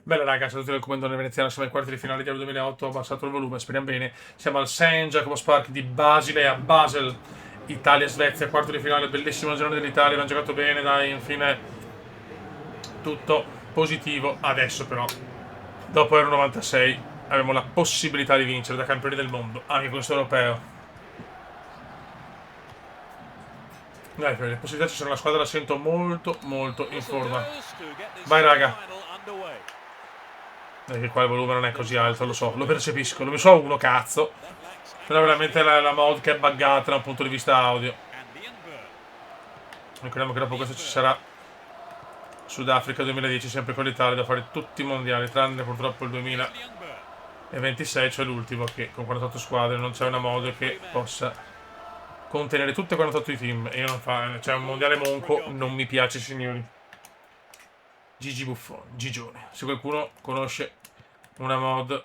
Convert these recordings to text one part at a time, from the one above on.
Bella raga, saluti dal comandone veneziano, siamo ai quarti di finale del 2008, ho abbassato il volume, speriamo bene. Siamo al St. Jacobs Park di Basile a Basel, Italia-Svezia, quarto di finale, bellissimo giorno dell'Italia, abbiamo giocato bene, dai, infine tutto positivo. Adesso però, dopo Euro 96, abbiamo la possibilità di vincere da campioni del mondo, anche questo europeo. Dai, per le possibilità ci sono, la squadra la sento molto molto in forma. Vai raga. Che qua il volume non è così alto, lo so, lo percepisco, lo so uno cazzo. Però veramente la mod che è buggata da un punto di vista audio. Ricordiamo che dopo questo ci sarà Sudafrica 2010, sempre con l'Italia, da fare tutti i mondiali, tranne purtroppo il 2026, cioè l'ultimo, che con 48 squadre non c'è una mod che possa contenere tutte e 48 i team. E io non fa, cioè un mondiale monco non mi piace, signori. Gigi Buffon, Gigione. Se qualcuno conosce una mod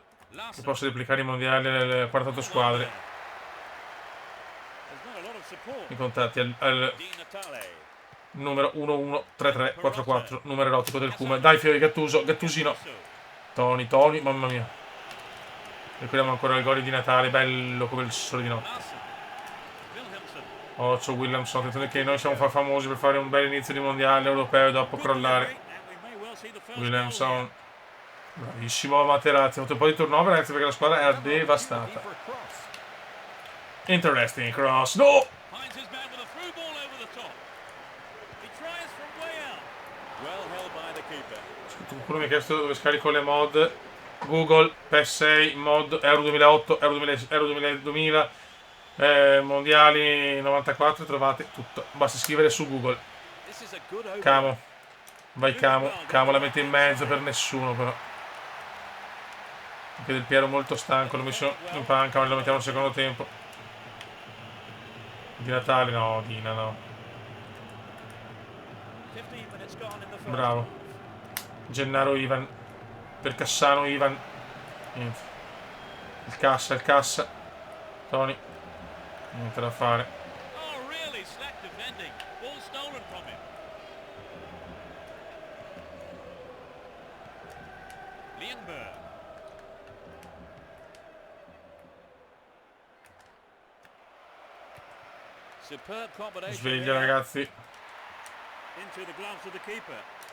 che possa replicare i mondiali nelle 48 squadre, mi contatti al numero 113344, numero erotico del Cume. Dai fiori, Gattuso, Gattusino. Tony, mamma mia. Ricordiamo ancora il gol di Natale, bello come il sole di notte. Occhio Williamson, attenzione che noi siamo famosi per fare un bel inizio di mondiale europeo e dopo crollare. Williamson, bravissimo Materazzi, ha fatto un po' di turnover ragazzi perché la squadra era devastata. Interesting cross, no! Qualcuno mi ha chiesto dove scarico le mod. Google, PS6, mod, Euro 2008, Euro 2000, mondiali 94, trovate tutto. Basta scrivere su Google. Camo. Vai Camo. Camo la mette in mezzo per nessuno però. Anche Del Piero molto stanco, l'ho messo in panca, ma lo mettiamo al secondo tempo. Di Natale no, Dina no. Bravo. Gennaro Ivan. Per Cassano Ivan. Niente. Il cassa. Tony. Niente da fare. Sveglia ragazzi.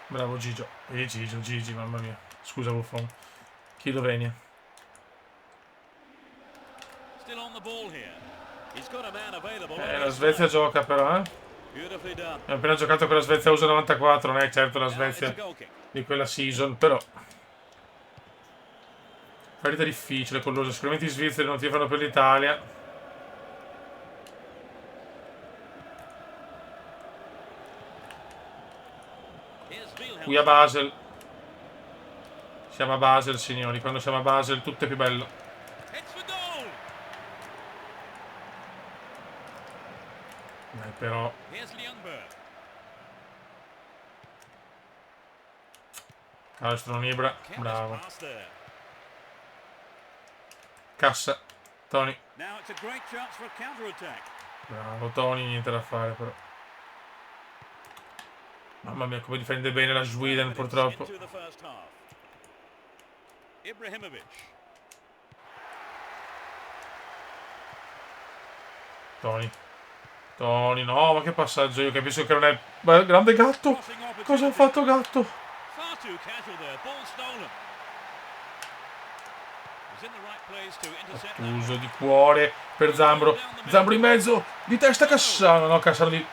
Bravo Gigio. Gigi, mamma mia. Scusa Buffon. Chiedo venia. La Svezia gioca però, eh. Abbiamo appena giocato con la Svezia USA 94, non è certo la Svezia di quella season, però. Partita difficile con loro, sicuramente i svizzeri non tifano per l'Italia. Qui a Basel. Siamo a Basel, signori. Quando siamo a Basel tutto è più bello. Dai, però. Castro Nibra. Bravo. Cassa. Tony. Bravo Tony, niente da fare però. Mamma mia, come difende bene la Sweden purtroppo. Tony, no, ma che passaggio, io capisco che non è... Beh, grande Gatto! Cosa ha fatto Gatto? Uso di cuore per Zambro. Zambro in mezzo, di testa Cassano, no, Cassano di...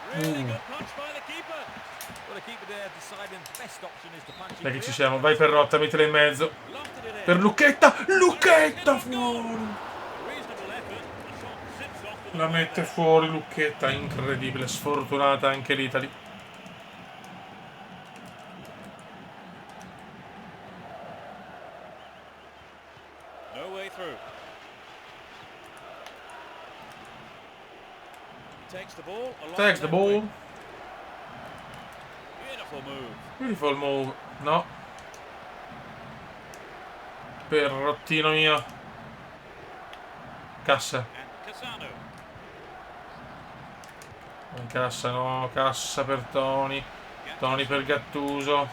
Dai che ci siamo, vai per Rotta, mettila in mezzo. Per Lucchetta fuori. La mette fuori Lucchetta, incredibile, sfortunata anche l'Italy. Takes the ball. Beautiful move. No. Per Rottino mio. Cassa. Cassa no. Cassa per Tony. Tony per Gattuso.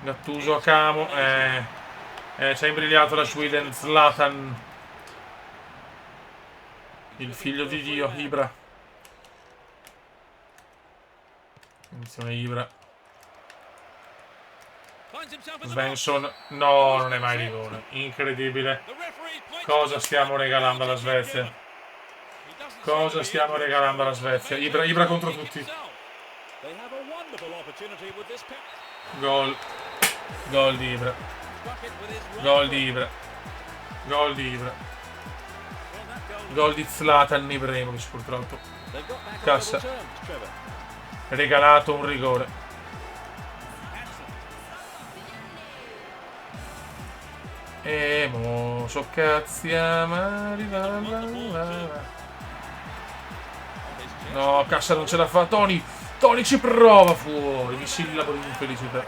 Gattuso a Camo. Ci ha imbrigliato la Sweden, Zlatan. Il figlio di Dio, Ibra. Attenzione Ibra. Svensson. No, non è mai rigore. Incredibile. Cosa stiamo regalando alla Svezia? Cosa stiamo regalando alla Svezia? Ibra contro tutti. Gol. Gol di Ibra. Gol di Ibra. Gol di Ibra. Gol di Zlatan Ibrahimovic purtroppo. Cassa. Regalato un rigore. E mo so cazzi amari. No, Cassa non ce la fa. Tony. Tony ci prova fuori. Mi sillabo di infelicità.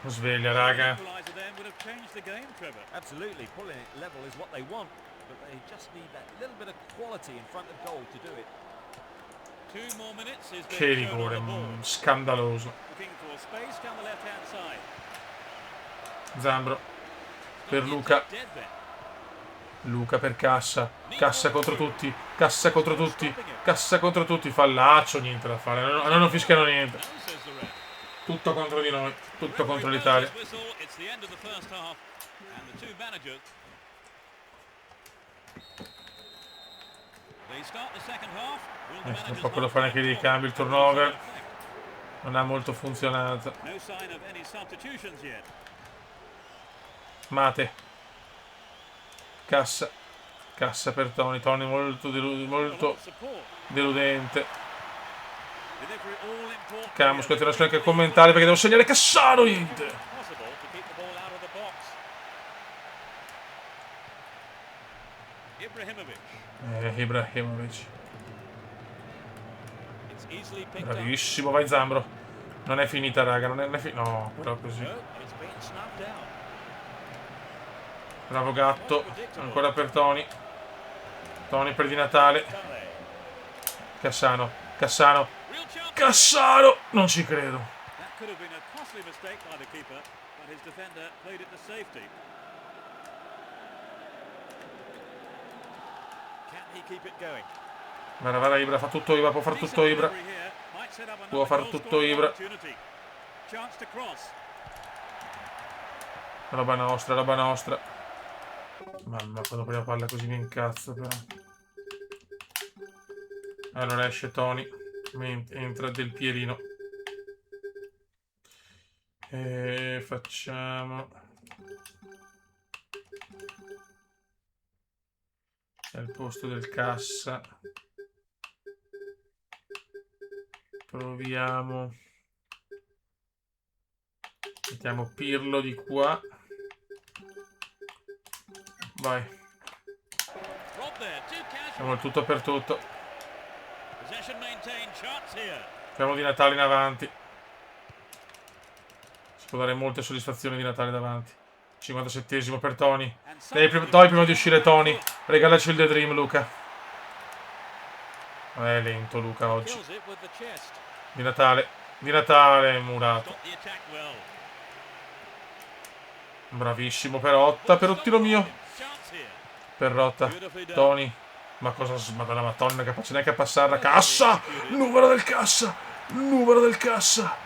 Sveglia, raga. Absolutely, pulling it level is what they want, but they just need that little bit of quality in front of goal to do it. Che rigore, scandaloso. Zambro per Luca. Luca per Cassa. Cassa contro tutti. Cassa contro tutti. Cassa contro tutti. Fallaccio, niente da fare. Non fischiano niente. Tutto contro di noi. Tutto contro l'Italia. Tra poco lo fa anche dei cambi. Il turnover non ha molto funzionato. Mate. Cassa. Cassa per Tony. Tony molto deludente. Camus continua anche a commentare perché devo segnare Cassano. Niente. Ibrahimovic. Bravissimo, vai Zambro. Non è finita, raga. Non è finita. No, però così. Bravo Gatto. Ancora per Tony. Tony per Di Natale. Cassano. Cassano. Cassano. Non ci credo. Guarda, Ibra fa tutto Ibra. Può fare tutto Ibra. Può fare tutto Ibra. Roba nostra, roba nostra. Mamma, quando prima palla così mi incazzo però. Allora esce Tony. Entra Del Pierino. E facciamo... al posto del Cassa. Proviamo. Mettiamo Pirlo di qua. Vai. Facciamo il tutto per tutto. Facciamo Di Natale in avanti. Si può dare molte soddisfazioni Di Natale davanti. 57esimo per Tony. Dai prima di uscire Tony. Regalaci il The Dream, Luca. È lento Luca oggi. Di Natale. Di Natale murato. Bravissimo Perotta. Perottino mio. Perrotta. Tony. Ma cosa... Madonna, ma Tony non è capace neanche a passarla. Cassa! Numero del Cassa! Numero del Cassa!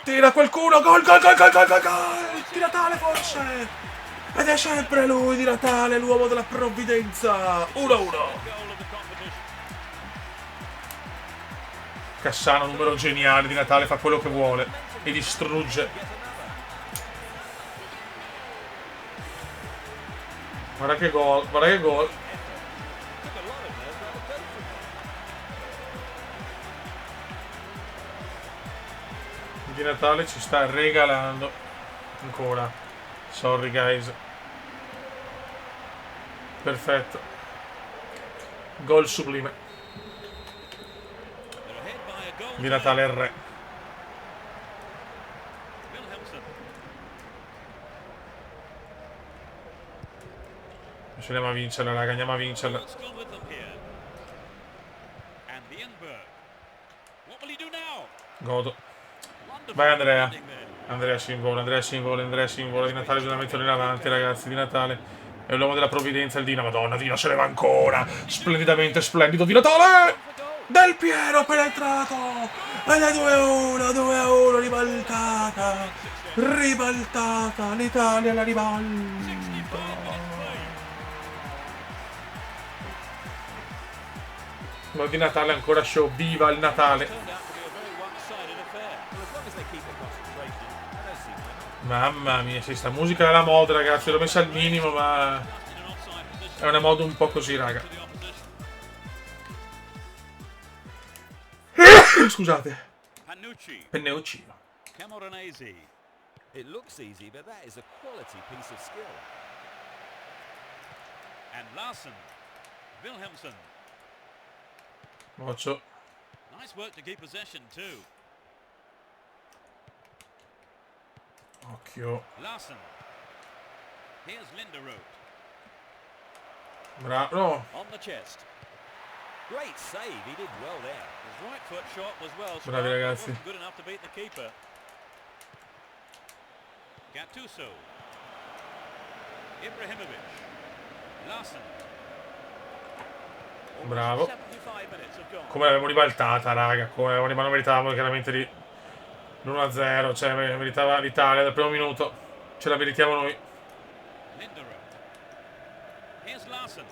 Tira qualcuno! Gol, gol, gol, gol, gol, gol, gol! Di Natale forse! Ed è sempre lui, Di Natale, l'uomo della provvidenza! 1-1. Cassano, numero geniale. Di Natale fa quello che vuole e distrugge. Guarda che gol, guarda che gol. Di Natale ci sta regalando ancora. Sorry guys. Perfetto. Gol sublime. Di Natale il re. Ci andiamo a vincerla, raga, andiamo a vincerla. Godo. Vai Andrea. Andrea Sinvola di Natale bisogna metterlo in avanti, ragazzi, di Natale. È l'uomo della provvidenza, il Dino. Madonna, Dino se ne va ancora. Splendidamente splendido di Natale! Del Piero penetrato! Ed è 2-1, 2-1, ribaltata! Ribaltata! L'Italia la ribalta! Ma di Natale ancora show, viva il Natale! Mamma mia, sì, sta musica è la moda, ragazzi, l'ho messa al minimo, ma è una moda un po' così, raga. Scusate. Pennucci. It looks easy, but that is a quality piece of skill. And Larsen, Wilhelmsen. Moccio. Nice work to keep possession too. Occhio. Larsen. Here's Linderoth. Bravo. No. On the chest. Great save, he did well there. His right foot shot was well. Bravi ragazzi. Good enough to beat the keeper. Gattuso. Ibrahimovic. Larsen. Bravo. 75 minutes have gone. Come l'avevamo ribaltata, raga. Come l'avevamo meritavamo chiaramente di l'1-0. Cioè, meritava l'Italia dal primo minuto. Ce la meritiamo noi. Linderoth. Here's Larsen.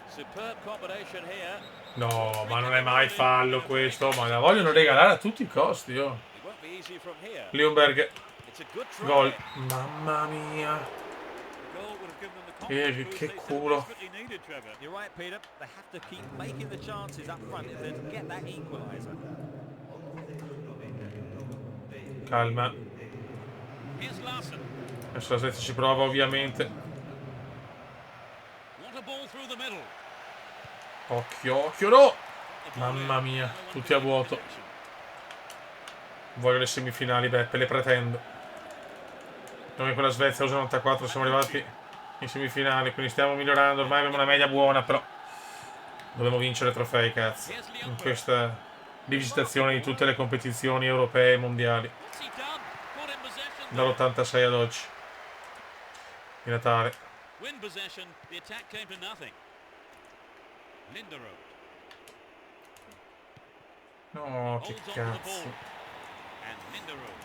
Superb combination here. No, ma non è mai fallo questo. Ma la vogliono regalare a tutti i costi, It won't be easy from here. Ljungberg. It's a good try. Gol. Mamma mia. The goal would have given them the confidence Che boost they so culo. desperately needed, Trevor. You're right, Peter. They have to keep making the chances up front if they get that equaliser. Calma. Here's Larsen. Adesso la Svezia ci prova, ovviamente. What a ball through the middle. Occhio, occhio, no! Mamma mia, tutti a vuoto. Voglio le semifinali, Beppe, le pretendo. Noi con la Svezia usa 94 siamo arrivati in semifinali, quindi stiamo migliorando. Ormai abbiamo una media buona, però dobbiamo vincere trofei, cazzo. In questa rivisitazione di tutte le competizioni europee e mondiali. What's he done? Caught in possession. Dall'86 ad oggi. Di Natale. Win possession. The attack came to nothing. Linderoth. No, che Holds on to the ball. cazzo. And Linderoth.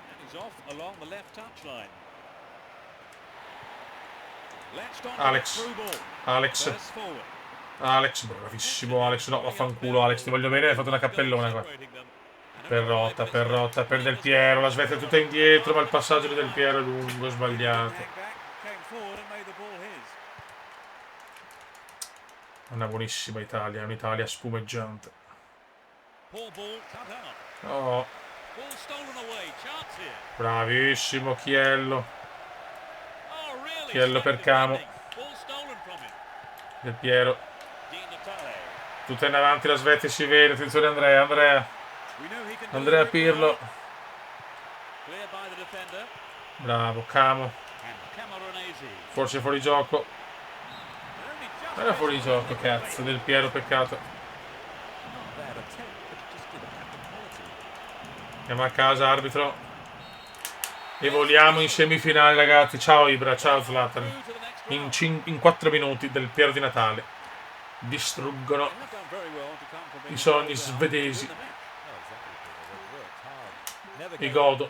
And he's off along the left touchline. Latched on Alex. through ball. Alex. Burst forward. Alex, bravissimo Alex. No, vaffanculo Alex, ti voglio bene, hai fatto una cappellona qua. Perrotta, per Del Piero, la Svezia è tutta indietro, ma il passaggio di Del Piero è lungo, è sbagliato. Una buonissima Italia, un'Italia spumeggiante. Oh, bravissimo Chiello. Chiello per Camo. Del Piero. Tutta in avanti la Svezia, si vede. Attenzione Andrea Pirlo. Bravo, Camo. Forse fuori gioco. Non era fuori gioco, cazzo, Del Piero, peccato. Andiamo a casa, arbitro. E voliamo in semifinale, ragazzi. Ciao Ibra, ciao Zlatan. In 4 minuti Del Piero di Natale. Distruggono i sogni svedesi. Mi godo.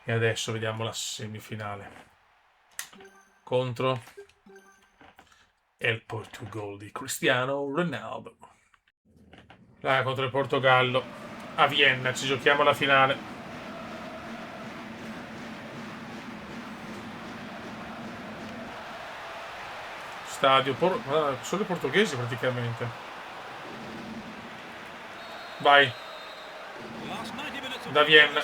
E adesso vediamo la semifinale contro il Portogallo di Cristiano Ronaldo. Contro il Portogallo a Vienna ci giochiamo la finale. Stadio solo i portoghesi praticamente. Vai da Vienna.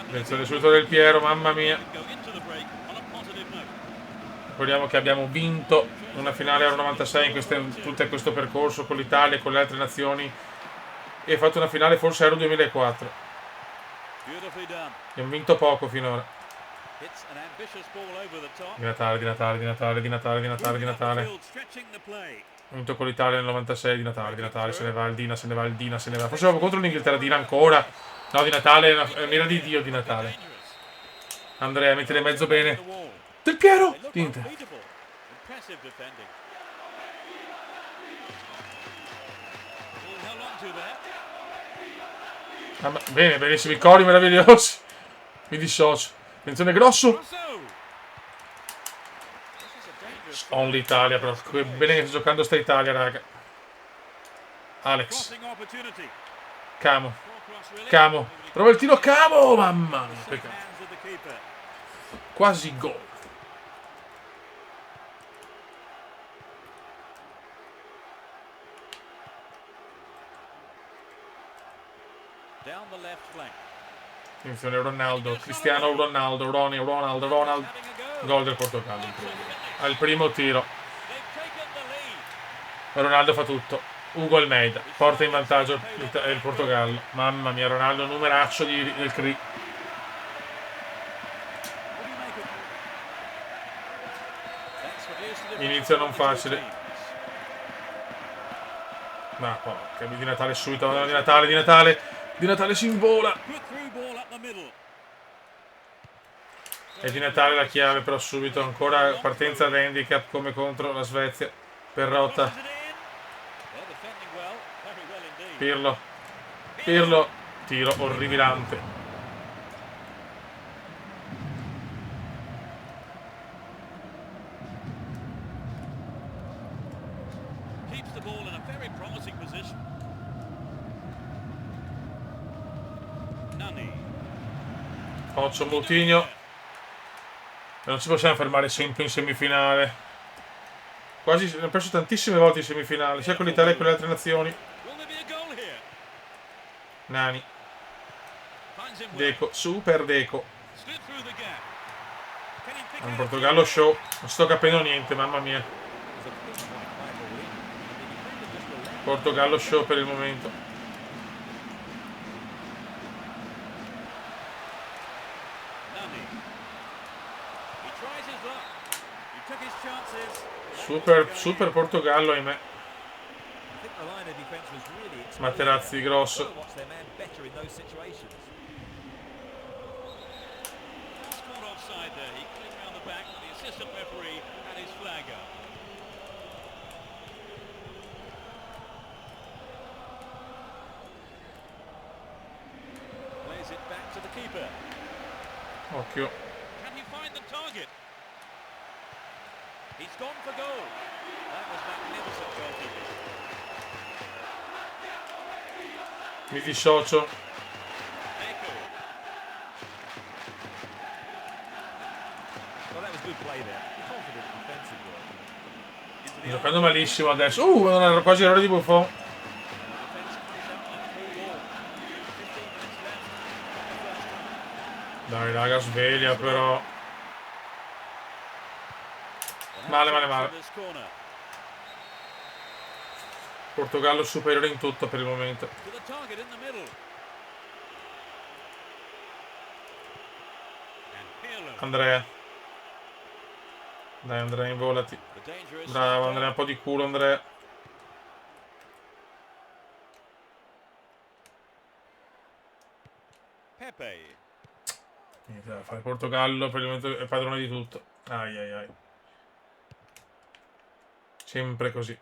Attenzione subito Del Piero, mamma mia. Ricordiamo che abbiamo vinto una finale Euro 96 in tutto questo percorso con l'Italia e con le altre nazioni e fatto una finale forse Euro 2004. Abbiamo vinto poco finora. Di Natale. Vinto con l'Italia nel 96 di Natale, se ne va il Dina, se ne va il Dina, se ne va. Forse proprio contro l'Inghilterra Dina ancora. No, di Natale, era di Dio di Natale. Andrea, mettile mezzo bene. Del Piero! Niente. Ah, bene, benissimi cori meravigliosi. Mi dissocio. Attenzione grosso. Only Italia, però. Che bene che sta giocando sta Italia, raga. Alex. Camo. Camo. Prova il tiro, Camo! Mamma mia. Peccato. Quasi gol. Attenzione Ronaldo, Cristiano Ronaldo, Ronald. Gol del Portogallo. Al primo tiro. Ronaldo fa tutto. Ugo Almeida porta in vantaggio il Portogallo. Mamma mia, Ronaldo numeraccio del CRI. Inizio non facile. Ma porca, di Natale subito, di Natale si invola. E di Natale la chiave, però subito ancora partenza da handicap come contro la Svezia. Perrotta. Pirlo. Tiro orribilante. Occhio Moutinho. E non ci possiamo fermare sempre in semifinale. Quasi abbiamo perso tantissime volte in semifinale, sia con l'Italia che con le altre nazioni. Nani. Deco, super Deco. Un Portogallo show. Non sto capendo niente, mamma mia. Portogallo show per il momento. Super Portogallo, ahimè. Materazzi grosso. Occhio. Mi dissocio. Giocando malissimo adesso. Era quasi errore di Buffon. Dai raga, sveglia però. Male. Portogallo superiore in tutto per il momento. Andrea. Dai Andrea, involati. Bravo Andrea, un po' di culo Andrea. Niente da fare, Portogallo per il momento è padrone di tutto. Ai. Sempre così.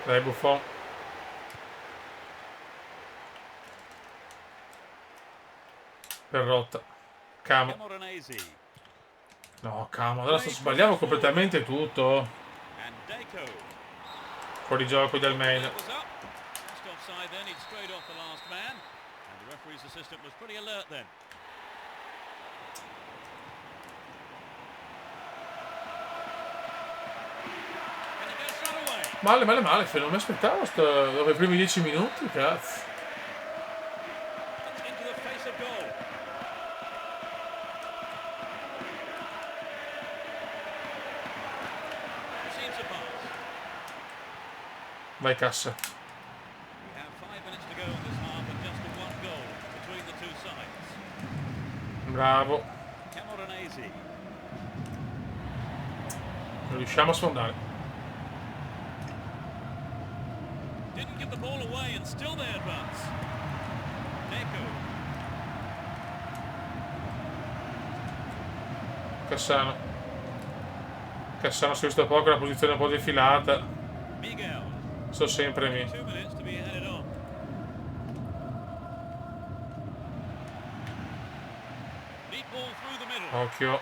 Dai Buffon. Perrotta. Camo. No, Camo, adesso sbagliamo completamente tutto. Fuori gioco di Almeida. Male, non mi aspettavo dopo i primi 10 minuti, cazzo. Vai cassa. Bravo. riusciamo a sfondare. Didn't give the ball away and still they advance. Deco. Cassano si è visto poco, la posizione un po' defilata. Miguel. So sempre 2 minutes to be headed on. Neat ball through the middle. Occhio.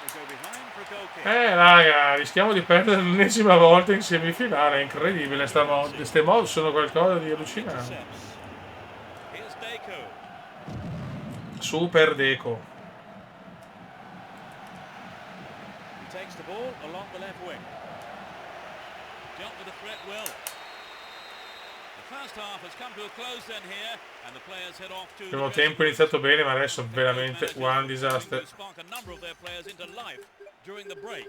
Will go behind for a goal kick. Raga, rischiamo di perdere l'ennesima volta in semifinale. È incredibile, queste mod sono qualcosa di allucinante. Intercepts. Here's Deco. Super Deco. He takes the ball along the left wing. Dealt with the threat well. The first half has come to a close then here, and the players head off to Il primo tempo è iniziato bene, ma adesso è veramente one disaster. spark a number of their players into life during the break.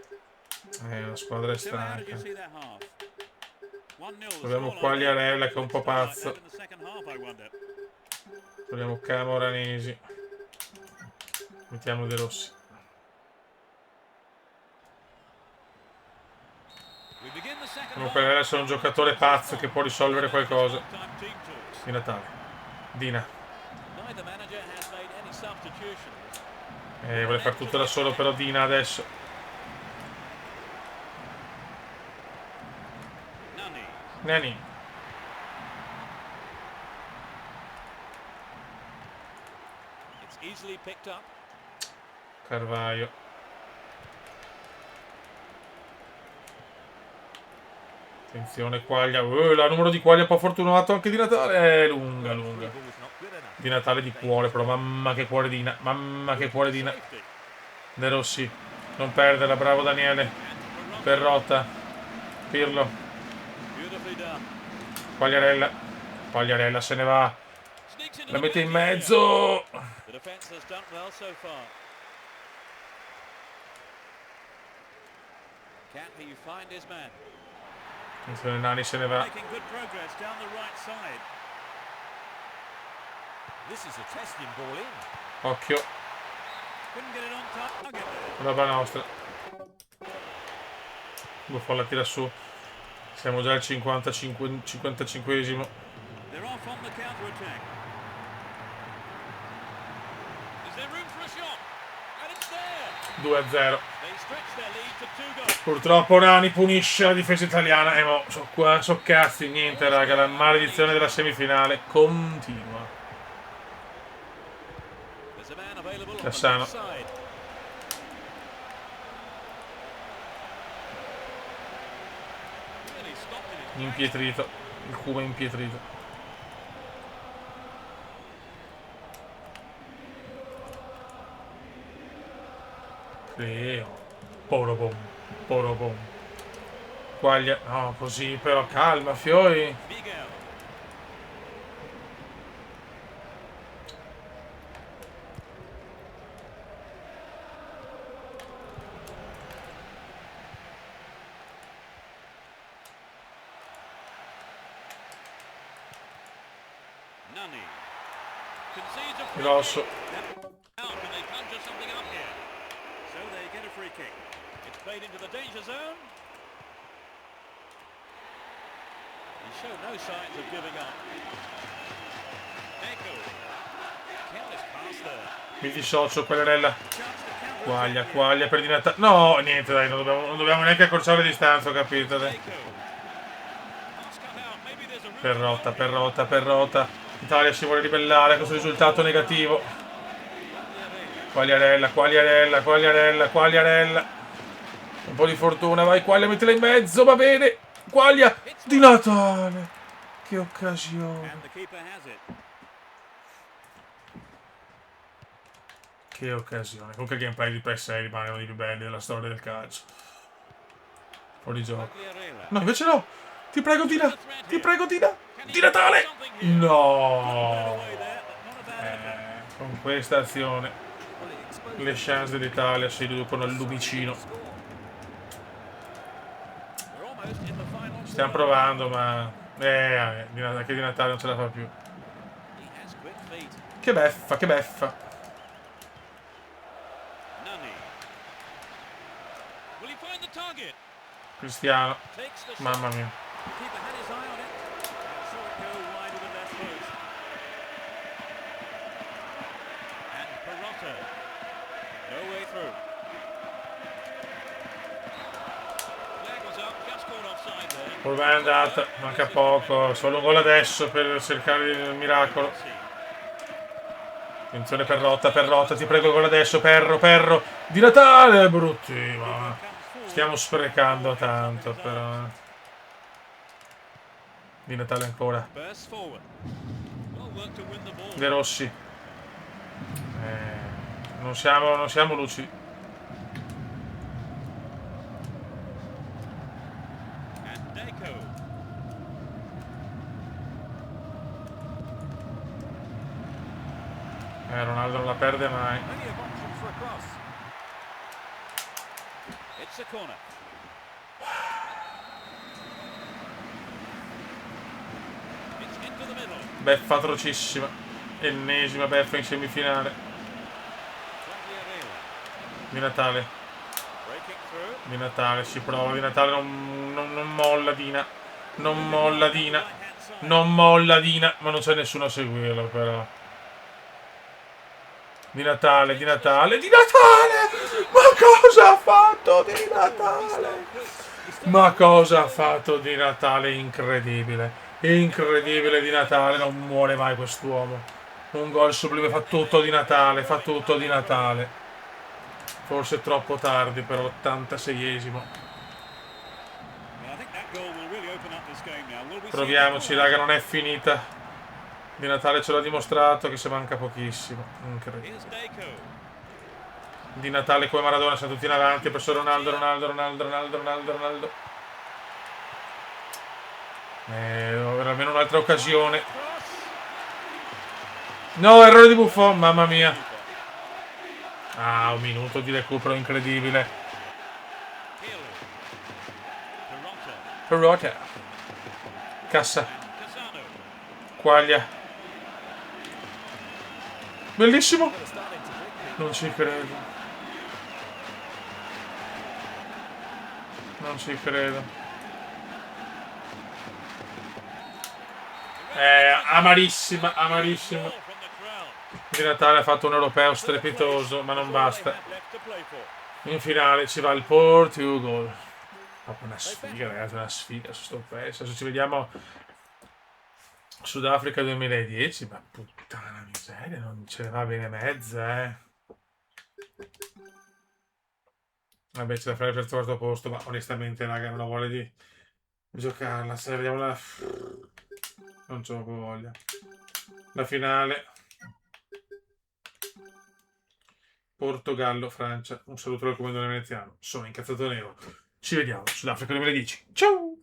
La squadra è So how did you stanca. see that half? 1-0. Troviamo Quagliarella che è un po' pazzo. In the second half, I wonder. Troviamo Camoranesi. Mettiamo De Rossi. We begin the second Comunque half. adesso è un giocatore pazzo che può risolvere qualcosa. Time team talks. Di Natale. Dina. Neither manager has made any substitutions. Vuole fare tutto da solo però Dina adesso. Nani. Nani. It's easily picked up. Carvaio. Attenzione Quaglia. La numero di Quaglia un po' fortunato anche di Natale. È lunga, lunga. Dribble was not good enough. Di Natale di cuore, però mamma che cuore Dina. Mamma che cuore Dina. Safety. De Rossi. Non perderla, bravo Daniele. Perrotta. Pirlo. Beautifully done. Quagliarella. Quagliarella se ne va. Sneaks into La the mette in back area. mezzo. The defense has done well so far. Can he find his man? Attenzione Nani se ne va. Making good progress down the right side. This is a testing ball in. Occhio. Couldn't get it on target there. Roba nostra. Buffon la tira su. Siamo già al 55esimo. They're off on the counter attack. Is there room for a shot? And it's there. 2-0. They stretch their lead to 2 goals. Purtroppo Nani punisce la difesa italiana. Mo, so qua, so cazzi, niente raga. La maledizione della semifinale continua. There's a man available on the Cassano. left side. Really stopped in his tracks. Impietrito. Il cubo è impietrito. Leo. Porobom. Porobom. Quaglia. No, così però calma, Fiori. Miguel. Nani. Concedes a free Grosso. kick. Now can they conjure something up here? So they get a free kick. It's played into the danger zone. He showed no signs of giving up. Deco. Careless pass there. Mi dissocio, Quagliarella. Chance to counter. Quaglia, Quaglia per Di Natale. No, niente, dai, non dobbiamo neanche accorciare le distanze, ho capito. Dai. Deco. Pass cut out. Maybe there's a room Perrotta, for goal. Perrotta, Perrotta. L'Italia si vuole ribellare a questo risultato negativo. Quagliarella, Quagliarella, Quagliarella, Quagliarella. Un po' di fortuna, vai Quaglia, mettila in mezzo, va bene. Quaglia Di Natale. Che occasione. And the keeper has it. Che occasione. Comunque il gameplay di PS6 rimane uno dei più belli della storia del calcio. Fuori gioco. Quagliarella. No, invece no. Ti prego, Dina. Ti prego, Dina. Di Natale. No. Away there, but not a bad effort. Con questa azione le chance dell'Italia si riducono al lumicino. We're almost in the final. Stiamo provando, ma anche Di Natale non ce la fa più. He has quick feet. Che beffa, che beffa. Nani. Will he find the target? Cristiano. Takes the shot. Mamma mia. The keeper had his eye on it. And saw it go wide of the left post. And Perotta. No way through. Flag was up, just called offside there. Poi è andata, manca poco, solo un gol adesso per cercare il miracolo. Attenzione Perrotta, ti prego gol adesso, Perro, Di Natale, brutti, ma stiamo sprecando tanto però. Di Natale ancora. Burst forward. Well worked to win the ball. De Rossi. Non siamo lucidi. And Deco. Ronaldo non la perde mai. Plenty of options for a cross. It's a corner. It's into the middle. Beffa atrocissima. Ennesima beffa in semifinale. Quagliarella. Di Natale. Breaking through. Di Natale, ci prova. Di Natale non molla Dina. Non molla Dina. Non molla Dina. Ma non c'è nessuno a seguirlo però. Di Natale. Ma cosa ha fatto Di Natale? Ma cosa ha fatto Di Natale? Incredibile. Incredibile Di Natale. Non muore mai quest'uomo. Un gol sublime. Fa tutto Di Natale. Forse troppo tardi per l'86esimo. Proviamoci, raga, non è finita. Di Natale ce l'ha dimostrato che se manca pochissimo. Incredibile. Di Natale come Maradona, siamo tutti in avanti. Presso Ronaldo. Era almeno un'altra occasione. No, errore di Buffon, mamma mia. Ah, un minuto di recupero incredibile. Perotta. Cassa. Quaglia. Bellissimo. Non ci credo. Amarissima. Di Natale ha fatto un europeo strepitoso, ma non basta. In finale ci va il Portugal. Proprio una sfiga, ragazzi, una sfiga su sto pezzo. Adesso ci vediamo Sudafrica 2010, ma puttana miseria, non ce ne va bene mezza, Vabbè, c'è da fare per il quarto posto, ma onestamente, raga, non ho voglia di giocarla. Se vediamo la... Non c'ho voglia. La finale. Portogallo-Francia. Un saluto dal comandante veneziano. Sono incazzato nero. Ci vediamo Sudafrica 2010. Ciao!